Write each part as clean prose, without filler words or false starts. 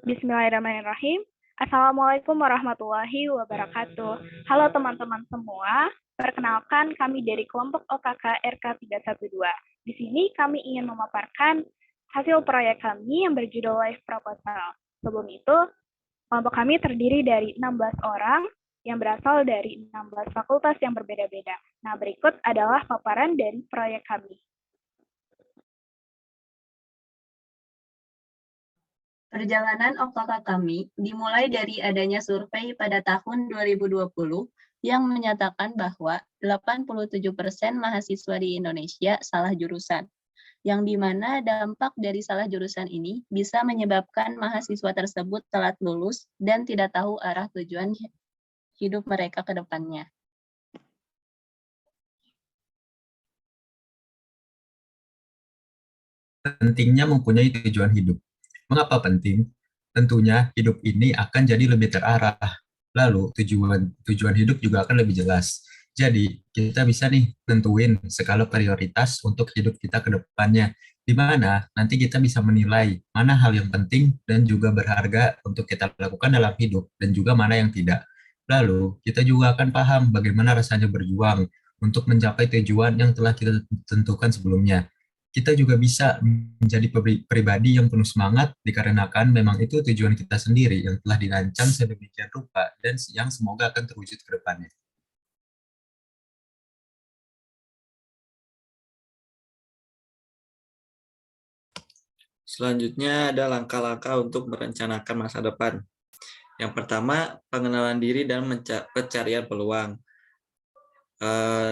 Bismillahirrahmanirrahim. Assalamualaikum warahmatullahi wabarakatuh. Halo teman-teman semua. Perkenalkan kami dari kelompok OKK RK312. Di sini kami ingin memaparkan hasil proyek kami yang berjudul Live Proposal. Sebelum itu, kelompok kami terdiri dari 16 orang yang berasal dari 16 fakultas yang berbeda-beda. Nah, berikut adalah paparan dari proyek kami. Perjalanan OKK kami dimulai dari adanya survei pada tahun 2020 yang menyatakan bahwa 87% mahasiswa di Indonesia salah jurusan, yang dimana dampak dari salah jurusan ini bisa menyebabkan mahasiswa tersebut telat lulus dan tidak tahu arah tujuan hidup mereka ke depannya. Pentingnya mempunyai tujuan hidup. Mengapa penting? Tentunya hidup ini akan jadi lebih terarah. Lalu tujuan hidup juga akan lebih jelas. Jadi kita bisa nih tentuin skala prioritas untuk hidup kita ke depannya, di mana nanti kita bisa menilai mana hal yang penting dan juga berharga untuk kita lakukan dalam hidup dan juga mana yang tidak. Lalu kita juga akan paham bagaimana rasanya berjuang untuk mencapai tujuan yang telah kita tentukan sebelumnya. Kita juga bisa menjadi pribadi yang penuh semangat dikarenakan memang itu tujuan kita sendiri yang telah dirancang sedemikian rupa dan yang semoga akan terwujud ke depannya. Selanjutnya ada langkah-langkah untuk merencanakan masa depan. Yang pertama, pengenalan diri dan pencarian peluang.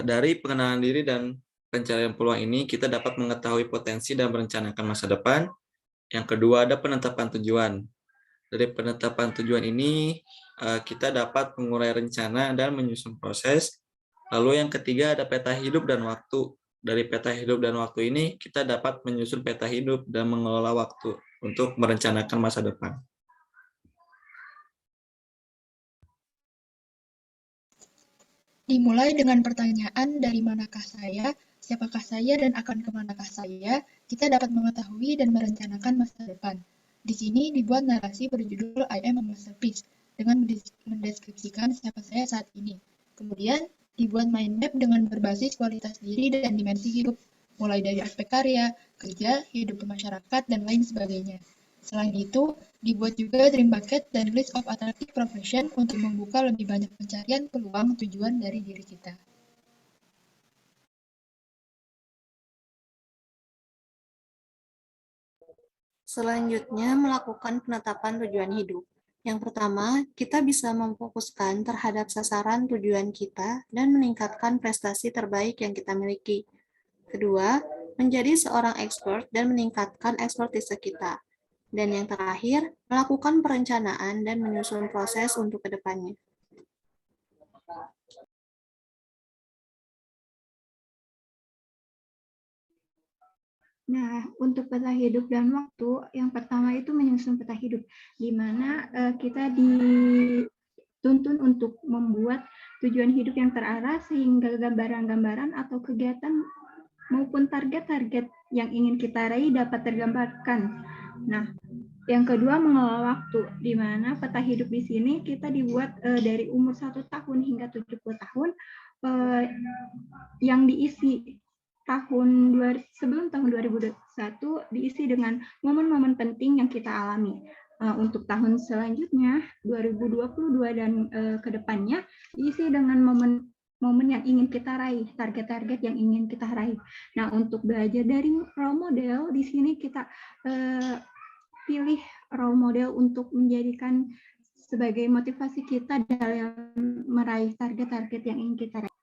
Dari pengenalan diri dan pencarian peluang ini, kita dapat mengetahui potensi dan merencanakan masa depan. Yang kedua, ada penetapan tujuan. Dari penetapan tujuan ini, kita dapat mengurai rencana dan menyusun proses. Lalu yang ketiga, ada peta hidup dan waktu. Dari peta hidup dan waktu ini, kita dapat menyusun peta hidup dan mengelola waktu untuk merencanakan masa depan. Dimulai dengan pertanyaan dari manakah saya, siapakah saya, dan akan kemanakah saya, kita dapat mengetahui dan merencanakan masa depan. Di sini dibuat narasi berjudul I am a masterpiece, dengan mendeskripsikan siapa saya saat ini. Kemudian, dibuat mind map dengan berbasis kualitas diri dan dimensi hidup, mulai dari aspek karya, kerja, hidup bermasyarakat, dan lain sebagainya. Selain itu, dibuat juga dream bucket dan list of attractive profession untuk membuka lebih banyak pencarian peluang tujuan dari diri kita. Selanjutnya, melakukan penetapan tujuan hidup. Yang pertama, kita bisa memfokuskan terhadap sasaran tujuan kita dan meningkatkan prestasi terbaik yang kita miliki. Kedua, menjadi seorang expert dan meningkatkan ekspertise kita. Dan yang terakhir, melakukan perencanaan dan menyusun proses untuk kedepannya. Nah, untuk peta hidup dan waktu, yang pertama itu menyusun peta hidup, di mana kita dituntun untuk membuat tujuan hidup yang terarah sehingga gambaran-gambaran atau kegiatan maupun target-target yang ingin kita raih dapat tergambarkan. Nah, yang kedua mengelola waktu, di mana peta hidup di sini kita dibuat dari umur 1 tahun hingga 70 tahun yang diisi sebelum tahun 2021 diisi dengan momen-momen penting yang kita alami. Untuk tahun selanjutnya 2022 dan ke depannya diisi dengan momen yang ingin kita raih, target-target yang ingin kita raih. Nah, untuk belajar dari role model, di sini kita pilih role model untuk menjadikan sebagai motivasi kita dalam meraih target-target yang ingin kita raih.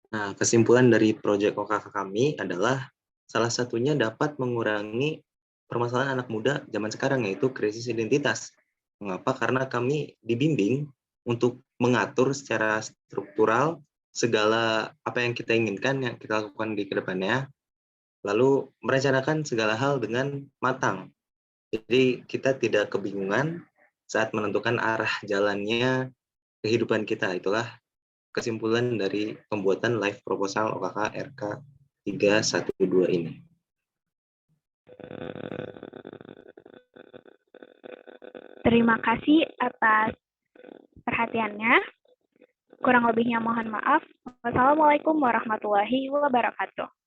Nah, kesimpulan dari proyek OKK kami adalah salah satunya dapat mengurangi permasalahan anak muda zaman sekarang, yaitu krisis identitas. Mengapa? Karena kami dibimbing untuk mengatur secara struktural segala apa yang kita inginkan, yang kita lakukan di kedepannya, lalu merencanakan segala hal dengan matang. Jadi kita tidak kebingungan saat menentukan arah jalannya kehidupan kita. Itulah kesimpulan dari pembuatan live proposal OKK RK 312 ini. Terima kasih atas perhatiannya. Kurang lebihnya mohon maaf. Wassalamualaikum warahmatullahi wabarakatuh.